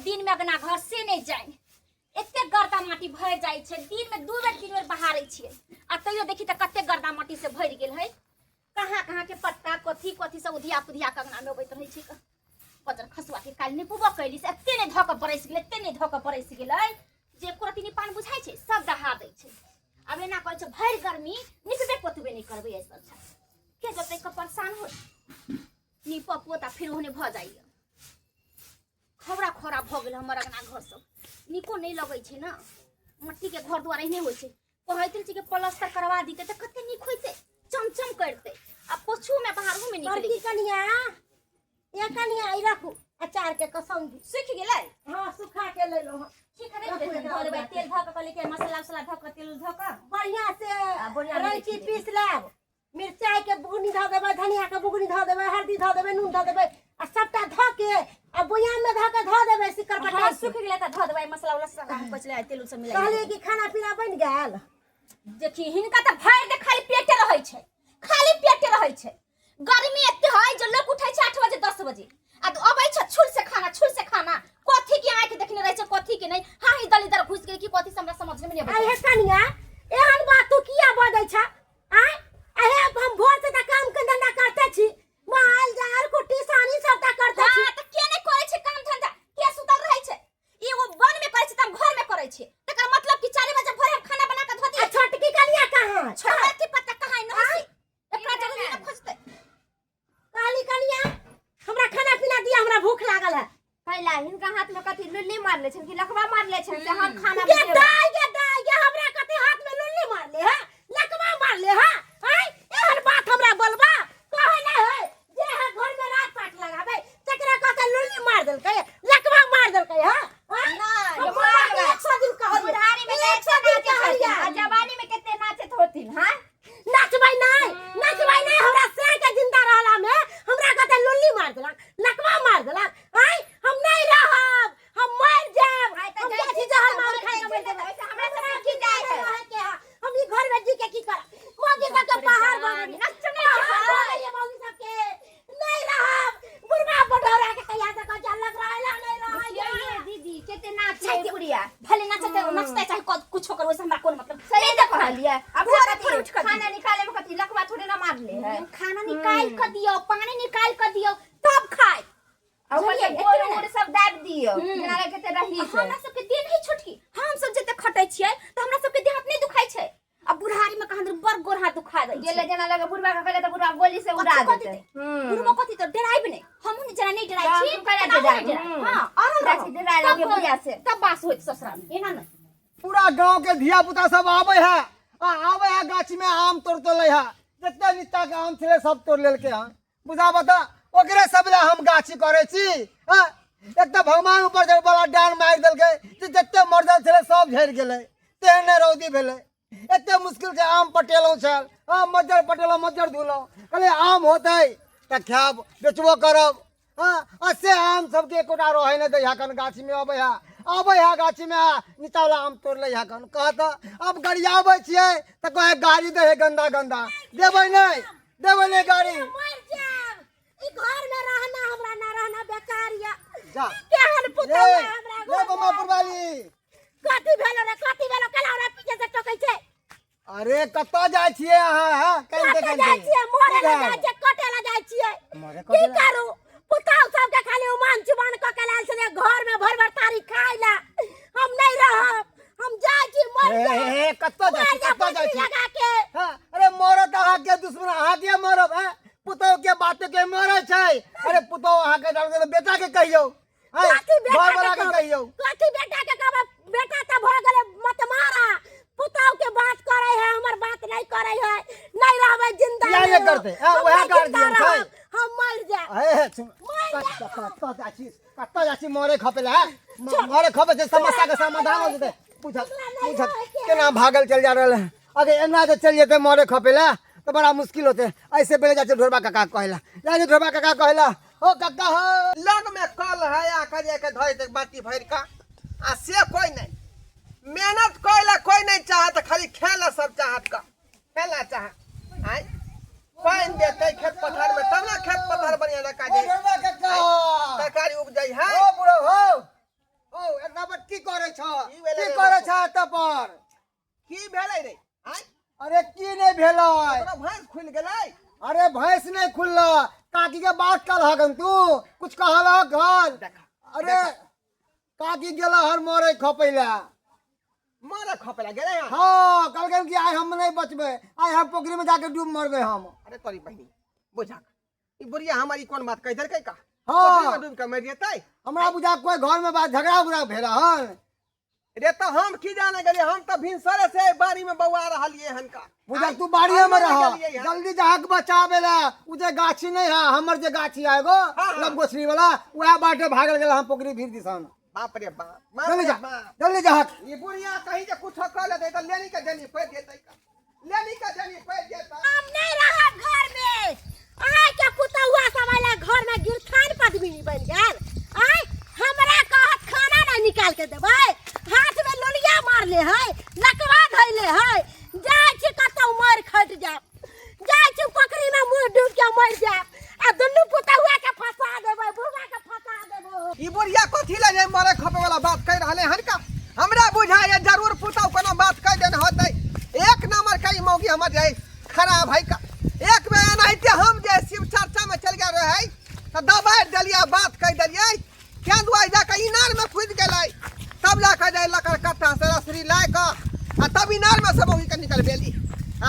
दिन में अगना घर से नहीं जाए एते गर्दा माटी भर जाय छे दिन में 2 बेर 3 बेर बहारै छियै आ तैयो देखी त कते गर्दा माटी से भर गेल है कहाँ के पत्ता कथी कथी सब उधिया पुधिया के अगना में बैठ रहै छी पजर खसुआ के काल ने पुबो कैली से एते ने धक परैस गेल एते ने धक परैस गेलै जे कोरती नि पान बुझाइ छै सब दहा दै छै अब एना कहै छै भर गर्मी निकबे कोतबे नहीं करबै ऐसा अच्छा के जते क परेशान हो नी पपुआ फिर होने भ जाइए खबरा खरा भ गेल हमर अगना घर सब निको नहीं लगै छै ना मट्टी के घर द्वार एहने होइ छै कहैतिन छी के प्लास्टर करवा दीते त कते निक होइते चमचम करते आ पोछू में बाहर में निकल कनिया या कनिया आई रखू अचार के कसम सूख गेलै हां सुखा के ले लो ठीक है धरबै तेल धक के लेके मसाला मसाला धक के तेल धक बढ़िया से रैची पीस लेब मिर्चाई के बुगनी ध देबै धनिया के बुगनी ध देबै हल्दी ध देबै नून ध देबै आ सबटा ध के आ बोयाम में ध के ध देबै सिकर पटा सूख गेलै त ध देबै मसाला वाला सब बचले तेल सब मिला कहले कि खाना पीना बन गेल देखी हिनका त भर दे खाली पेटे रहै छै खाली पेटे रहै छै गर्मी एते है जे लोग उठै छै 8 बजे 10 बजे आ अबै छ छुल से खाना कथी के आंख देखने रहै छै कथी के नहीं हां इधर इधर घुस गेल की कथी हमरा समझ में नहीं आबै आइ हे कनिया एहन बात तू किया बजै छ आइ अहे हम भोर से त काम के धंधा करते छी माल जाल कुट्टी सानी सबटा करते छी त के नहीं करै छै काम धंधा के सुतल रहै छै एगो वन में करै छै त घर में करै छै तकर मतलब कि 4 बजे भोरे हम खाना बना के धो दिए छोटकी कनिया कहां छोटा के पत्ता कहां नहीं एकरा जरूरी न खोजते काली कनिया हमरा खाना पीना दिया हमरा भूख लागल है कैला हिनका हाथ में कथी लुल्ली मार ले छन कि लखवा मार ले छन से हम खाना ये दाई हमरा कथी हाथ में लुल्ली मार ले है लकवा मार ले है हाय एहन बात हमरा बोलबा कहे ना है जे है घर में रात पाट लगाबे तकरा कते लुल्ली मार देलकै लकवा मार देलकै हां ना ये मार 100 दिन कह बुढ़ारी में 100 दिन के हरिया आ जवानी में कितने नाचत होथिन हां नाचबै नहीं हमरा से के जिंदा रहला में हमरा कते लुल्ली मार देलक लकवा मार देलक हाय हम नहीं रहब हम मर जाब हम जाति जहर मार खाए के हमरा से की जाय है हम ई घर में जी के की कर मोगी का बाहर बगनी नच नहीं ये मोगी सब के नहीं रहब बुढ़वा बडोरा के कहिया से कह लग रहला नहीं रह ये दीदी कितने नाचे बुढ़िया भले नाचते नचते चाहे कुछ कर वैसे हमरा कोन मतलब सही तो कह लिया अब खाना निकाले में कथी लकवा थोड़े ना मार ले है खाना निकाल कर दियो पानी निकाल कर दियो तब खाए अब ये गोड़ सब दाब दियो जना केते रही छै हमरा सब के देह नहीं छोटकी हम सब जते खटै छियै त हमरा सब के देह नहीं दुखाई छै अब बुढ़ारी में कहां बर गोर हाथ दुखा दे गेले जना लगे बुढ़वा का कहले त बुढ़वा गोली से उड़ा देते बुढ़वा कथी तो डराइब नहीं हम जना नहीं डराई छी करे डराई हां और हम राखी डराई लगे बुढ़िया से तब बास होइत ससुराल में एना न पूरा गांव के धिया पुता सब आवे है आवे है गाछ में आम तोड़ ले है जितने नित्ता के आम थे सब तोड़ लेल के बुझा बता ओकरे सब ले हम गाछी करे छी एक तो भगवान ऊपर से बड़ा डान मार देल के जितने मर्दल थे सब झड़ गेले तेहने रौदी भेले एते मुश्किल से आम पटेलो छल मज्जर पटेलो मज्जर धुलो कहले आम होते त खाब बेचबो करब से आम सबके एकोटा रहे न दे हकन गाछी में आवे है गाछी में निचाला आम तोड़ ले हकन कहत अब गरियाबे छिए त कहे गाड़ी दे है गंदा देबै नहीं गाड़ी मर जाब ई घर में रहना हमरा ना रहना बेकार या जा केहन पुतौ हमरा ले बमापुर वाली कथी भेलो कला हमरा पीछे से टोकै छै अरे कत्ता जाय छिए अहाँ कहीं जाय छिए मोरे ले जाय छिए कटे ले जाय छिए की करू पुतौ सब के खाली उमान जुबान क के लाल छले घर में भर तारी खाइला हम नहीं रहब हम जाय छी मर ए कत्ता जाय छी लगा के अरे मरत अहाँ के दुश्मन अहाँ के मरब पुतौ के बात के मरे छै अरे पुतौ अहाँ के बेटा के कहियो घर वाला के कहियो कथी बेटा के कहब बेटा त भ गेले मत मारा पुतौ के बात करे है हमर बात नहीं करे है नहीं रहबे जिंदा ये करते ओहे कर दियौ छै हम मर जा कत्ता जाची मरे खपेला मरे खपे से समस्या के समाधान हो जते पूछ केना भागल चल जा रहले अगर एना जे चल जेते मरे खपेला तो बड़ा मुश्किल होते ऐसे बेले जाते ढोरबा काका कहला जाने ढोरबा काका कहला ओ काका हो लग में कल है आका जे के धइ तक बाती भर का आ से कोई नहीं मेहनत कोइला कोई नहीं चाहत खाली खेला सब चाहत का खेला चाह आई पानी देते खेत पथार में तब ना खेत पथार बढ़िया लगा जे तरकारी उपजाई है ओ बुढ़ो हो छ की भेलै की रे करे बापू? छ एत पर की भेलै रे आय अरे की नहीं भेलै तोरा भैंस खुल गेलै अरे भैंस नहीं खुलला काकी के बात कल हगन तू कुछ कहला घर देखा अरे काकी गेला हर मोरे खपैला मारा खपला गेलै हन हाँ कहलकन कि आइ हम नहीं बचबे आइ हम पोखरी में जाके डूब मरबे हम अरे तोरी बहिनी बुझा ई बुढ़िया हमारी कौन बात कह देलकै का हाँ। पोखरी में डूब के मर जेतै हमरा बुझा कोई घर में बात झगड़ा उगड़ा भेला हन रे तो हम की जाने गेलिए हम तो भिनसरे से बाड़ी में बौआ रहलिए हन का बुझा आय, तू बाड़िए में हम रह गेलियै हन। जल्दी जाके बचावे ला उ जे गाछी नहीं है हमर जे गाछी आएगो हाँ। लब गोछरी वाला वह बाटे भागल गेला हम पोखरी भीर दिसान बाप रे बाप जल्दी जा बाप जल्दी जा ये बुढ़िया कहीं जे कुछ कर लेतै तो लेनी के जनी पैर देतै का लेनी के जनी पैर देतै हम नहीं रहब घर में आय के पुतहुआ सब आइला घर में गिरथान पदमिनी बन गेल आय हमरा कहत खाना नहीं निकाल के देबै हाथ में लोलिया मार ले है लकवा धइले है जाय छी कतौ मर खट जाब जाय छी पोखरी में मुंह डूब के मर जाब आ दुन्नू पुतहुआ के फंसा देबै बुढ़वा के फंसा देबै ई बुढ़िया कथी ले जे मरे खपे वाला बात कह रहले हन का हमरा बुझाय जरूर पुतौ कोनो बात कह देन होतै एक नंबर का ई मौगी हमर जाय खराब है का एक में एनाहिते हम जे शिव चर्चा में चल गए रहे तो दबाड़ देलिए बात कह देलिए क्या दुआई जाके इनार में कूद गेलै तब जाके जाय लकड़ कट्टा से रसरी लाय के आ तब इनार में से मौगी के निकल गेली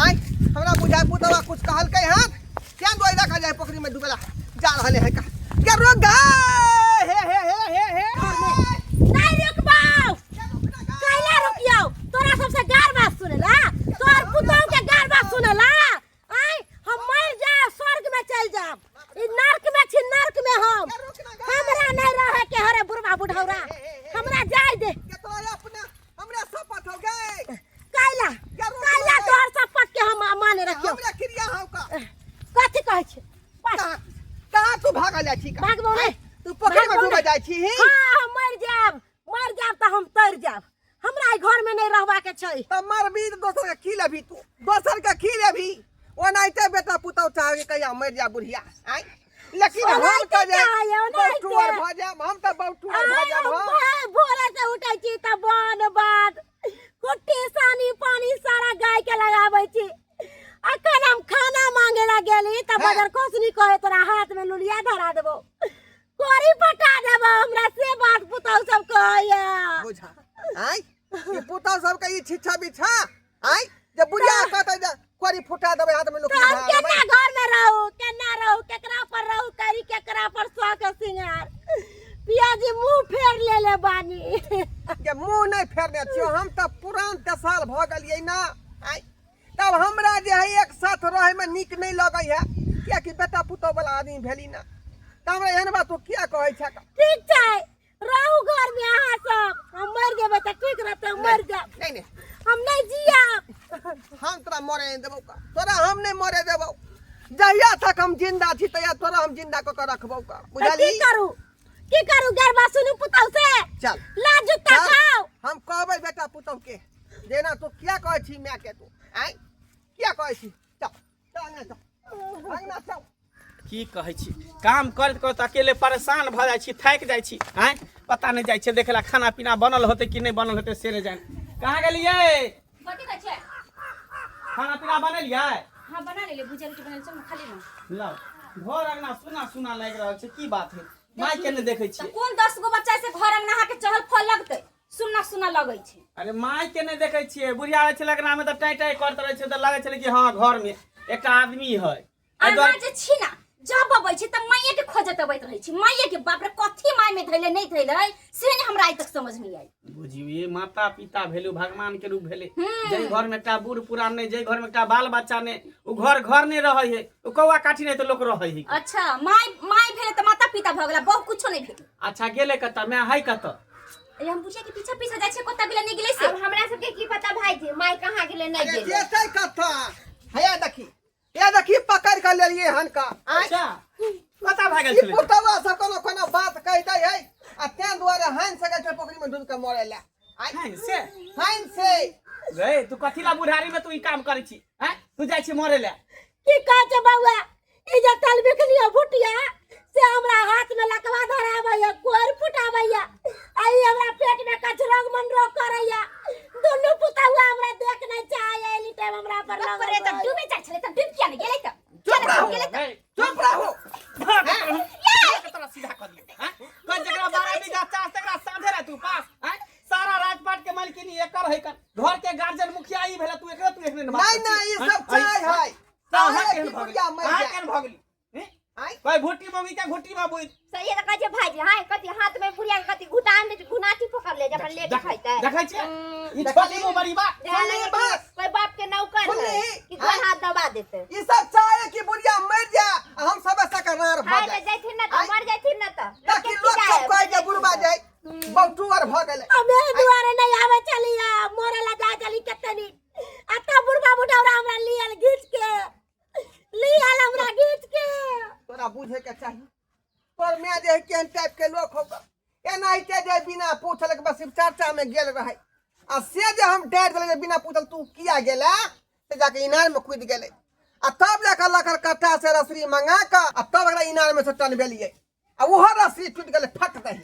आय हमरा बुझाय पुतवा कुछ कहलकै हन क्या दुआई जाके जाय पोखरी में डूबेला जा रहले है का के रोक हे हे हे हे हे नहीं रुकबाऊ कैला रुकियो तोरा सबसे गार बात सुनेला तोर पुतौ के गार बात सुनेला आय हम मर जाए स्वर्ग में चल जाब ई नरक में छी नरक में हम हमरा नहीं रहे के हरे बुढ़वा बुढ़ौरा हमरा जाय दे के तोरा अपना हमरा शपथ हो गए कैला कैला तोर शपथ के हम माने रखियो हमरा क्रिया हो का कथि कहै छै कहाँ कहाँ तू भागल जा छी का भागबो नहीं तू पोखरी में डूब जाय छी हां हम मर जाब त हम तर जाब हमरा ई घर में नहीं रहबा के छै त मरबी तो दोसर के खी लेबी तू दोसर के खी लेबी ओनाइते बेटा पुतौ चाहे कहिया मर जा बुढ़िया आय लेकिन हम ओनाहिते का जे चाहे, ओनाहिते। बौटुआर भ जाब हम त बौटुआर भ जाब हम भोरे से उठै छी त बन बात कुट्टी सानी पानी सारा गाय के लगाबै छी अखन हम खाना मांगे ला गेली त हाँ। बदर कोसनी कहे तोरा हाथ में लुलिया धरा देबो कोरी पटा देबो हमरा से बात पुतौ सब कहैया बुझा आय ये पुतौ सब के ई छिछा बिछा आय जे बुढ़िया कहतै जे कोरी फुटा देबै हाथ में लोग तो हम केना घर में रहू केकरा पर रहू करी केकरा पर शौक सिंगार पियाजी मुंह फेर ले बानी के मुंह नहीं फेरने छियो हम त पुरान 10 साल भ गेलियै ना आय तब हमरा जे है एक साथ रहे में निक नहीं लगै है किया कि बेटा पुतौ वाला आदमी भेली ना त हमरा एहन बात तू किया कहै छ ठीक छै रहू घर में अहाँ सब हम मर जेबै त ठीक रहतै मर जाब नहीं नहीं हम नहीं जियब हम तोरा मरे नहीं देबौ का तोरा हम नहीं मरे देबौ जहिया तक हम जिंदा छी तहिया तोरा हम जिंदा क के रखबौ का बुझली की करू गरबा सुनु पुतौ से चल ला जुत्ता चल, खाओ हम कहबै बेटा पुतौ के जेना तू किया कहै छी मैं के तू आय किया कहै छी चल चल अंगना चल की कहै छी काम करैत करैत अकेले परेशान भऽ जाइ छी थाकि जाइ छी आँय पता नहीं जाइ छै देखे ला खाना पीना बनल होते कि नहीं बनल होते से नहीं जान कहाँ गेलियै कथी कहै छै खाना पीना बनेलियै हां बना लेले भुजिया रोटी बना ले चल खा ले ना लो घर अंगना सुना सुना लागि रहल छै की बात है माय के नहीं देखै त छियै कोन 10 गो बच्चा से घर अंगना के चहल फल लगतै सुनना सुना लगै छै अरे माय के नहीं देखै छियै बुढ़िया आबै छै लगना में तऽ टाई टाई करत रहै छै तऽ लागै छलै कि हाँ घर में एकटा आदमी है अहाँ जे छी ना जब अबै छै त माये के खोजत अबैत रहै छी माये के बाप रे कथी माय में धैले नहीं धैले से ने हमरा आइ तक समझ नहीं आई बुझियो ये माता पिता भेलु भगवान के रूप भेले जई घर में एकटा बूढ़ पुरान नहीं जई घर में एकटा बाल बच्चा ने उ घर नहीं रहै है उ कौआ काठी नहीं तो लोग रहै है अच्छा माय भेले त माता पिता भ गेला बहु कुछो नहीं भेल अच्छा गेले कत मैं है कत ए हम पूछे कि पीछे पीछे जाय छै कत गेले नहीं गेले से अब हमरा सबके की पता भाई जी माय कहां गेले नहीं अरे गेले जेतै कथा हैया देखी ये देखी पकड़ कर लेलिए हन का आय अच्छा पता भऽ गेल ई छलै पुतवा सब कोनो बात कह दै है आ तें दुआरे हन सके छै पोखरी में डूब के मरे ला आय हैं से हन से गए तू कथी ला बुढ़ारी में तू ई काम करै छी हैं तू जाइ छी मरे ले की कहै छै बौआ ई जे तल बिखलियो भुटिया से हमरा हाथ में लकवा धराबैया कोर फुटाबैया आई हमरा पेट में कचरंग मन रोग छी। चार तकरा साधे रह तू पास हैं सारा राजपाट के मालकिनी एकर है कर घर के गार्जियन मुखिया ई भेला तू एकरे नहीं ये सब चाय है काहे चाहे केहन कि भगली बुढ़िया मर काहे जाए केहन भगली हैं आय कोई घुट्टी मोगी के घुट्टी में बोई सही है कहे भाई हां कथि हाथ में बुढ़िया कथि घुटान दे गुनाटी पकड़ ले जब ले के खाइते देखै छी ई छोटी मो बड़ी बात जाने बस। कोई बाप के नौकर है सुनली? कि कोई हाथ दबा देते ये सब चाहे कि बुढ़िया मर जाए आ हम सब ऐसा करना खाए भाग ले जाए जैथिन न त मर जैथिन न त ताकि लोग सब कह के बुढ़बा जाए बहुतू और भ गेले अबे दुआरे नहीं आवे चलिया मोरला जा चली कतनी अता बुढ़बा बुढ़ावरा हमरा लियल घीच के लियल हमरा घीच के तोरा बुझे के चाहिए तोर मैं जे केहन टाइप के लोग होगा एना के जे बिना पूछल के बस चर्चा में गेल रहे आ से जे हम डेढ़ देले बिना पूछल तू किया गेला से जाके इनार में कूद गेले आ तब जाकर लकर कट्टा से रसरी मंगा का आ तब अगला इनार में से टन बेलिए आ वो रसरी टूट गेले फट दही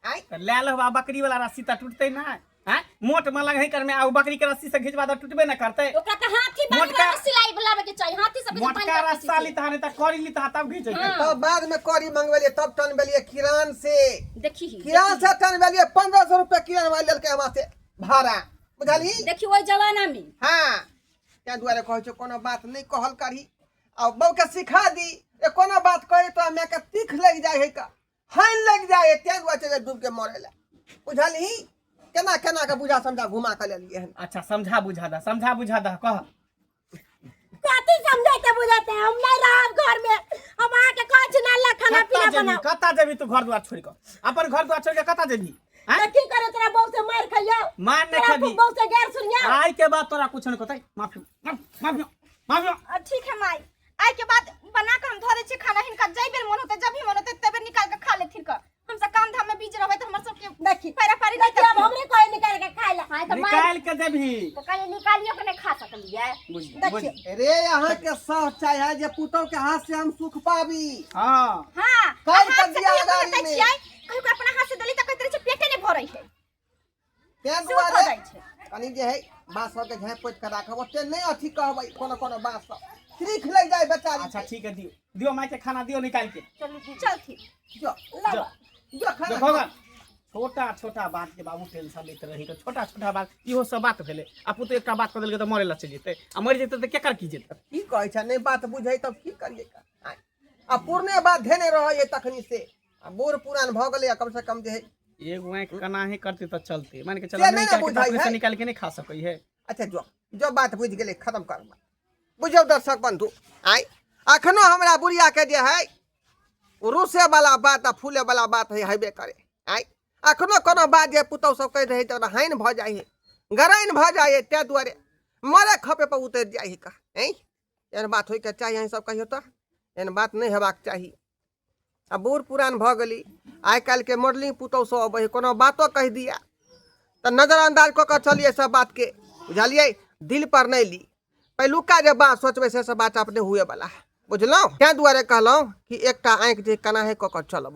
आई ले लो बा बकरी वाला रस्सी त टूटते ना हैं मोट में लग है कर में आ बकरी के रस्सी से खिंचवा द टूटबे ना करते ओकरा त हाथी बने मोटका- वाला सिलाई बुलावे के चाहिए हाथी सब मोटका रस्सा ली तहने त करी ली तब घिंचे तब बाद में कौड़ी मंगवेलिए तब टन बेलिए किरान से देखी किरान से टन बेलिए 1500 रुपया किरान वाले लेल के हमा से भाड़ा बुझली देखी ओइ जमाना में हाँ त्या दुआरे कहै छौ कोनो बात नहीं कहल करी आ बहू के सिखा दी ए कोनो बात कहे तो हमें के तीख लग जाए है का हाइन लग जाए त्या दुआरे चले डूब के मरेला बुझली केना केना के बुझा समझा घुमा के ले लिए हन अच्छा समझा बुझा दा कह कथि समझाते बुझाते हम नहीं रहब घर में हम आके कह ना ला खाना पीना बनाओ कता जेबी तू घर द्वार छोड़ के अपन घर द्वार छोड़ के कता जेबी हैं तो की करे तेरा बहू से मार खइया मार नहीं तेरा खबी बहू से गैर सुनिया आई के बाद तोरा कुछ नहीं कहते माफी ठीक है माई आई के बाद बना के हम धरे छी खाना हिनका जई बेर मन होते जब ही मन होते तबे निकाल के खा लेथिन का हम सब काम धाम में बिजी रहबे त हमर सब के देखी पैरा पारी देखी अब हमरे कोई निकाल के खाए ला खाए तो मार निकाल के देबी तो कहीं निकालियो के नहीं खा सकलिए बुझ अरे यहाँ के सब चाहे जे पुतौ के हाथ से हम सुख पाबी हां हां काल हाथ कर से दिया कहियो गाड़ी कहते में। छियै कहियो के अपना हाथ से दली त कहते छै पेटे नहीं भरै है त्या सुख हो दुआरे जाइ छै कनी जे है बांस के झाँप पोत के राखब ओते नहीं अथी कहबै कोनो कोनो बांस त्रिख लग जाए बेचारी अच्छा ठीक है दियो माई के खाना दियो निकाल के चल ठीक जो जो जो खाना देखो गा छोटा छोटा बात के बाबू टेंशन लेते रही तो छोटा छोटा बात इहो सब बात भेले आपू तो एकटा बात कर देलके तो मरे ला चल जेते आ मर जेते तो केकर की जेते की कहै छै नहीं बात बुझै तब की करिए का आय। आ पुरने बात धेने रहै तखनी से आ बूढ़ पुरान भ गेलै कम से कम जे है एगो आंख कना ही करते तो चलते मान के से चलो नहीं नहीं ना बुझाई निकाल के है। निकाल के नहीं खा सकै है अच्छा जो बात बुझ गेलै खत्म कर बात बुझौ दर्शक बंधु आय अखनो हमरा बुढ़िया के जे है रुसे वाला बात आ फूले वाला बात है हेबे करे आय अखनो कोनो बात जे पुतौ सब कह रहे तो हाइन भ जाए है गराइन भ जाए त्या दुआरे मरे खपे पर उतर जाए है का एहन बात होय के चाहिए सब कहियो तो एहन बात नहीं हेबाक चाहिए आ बूढ़ पुरान भ गेली आइ काल्हि के मॉडलिंग पुतौ सब अबै है कोनो बातो कह दिया तो नजरअंदाज कऽ के चलिए सब बात के बुझलिए दिल पर नहीं ली पहिलुका जे बात सोचबे से सब बात अपने हुए वाला है बुझलौं तैं दुआरे कहलौं कि एकटा आँखि जे कना है कऽ के चलब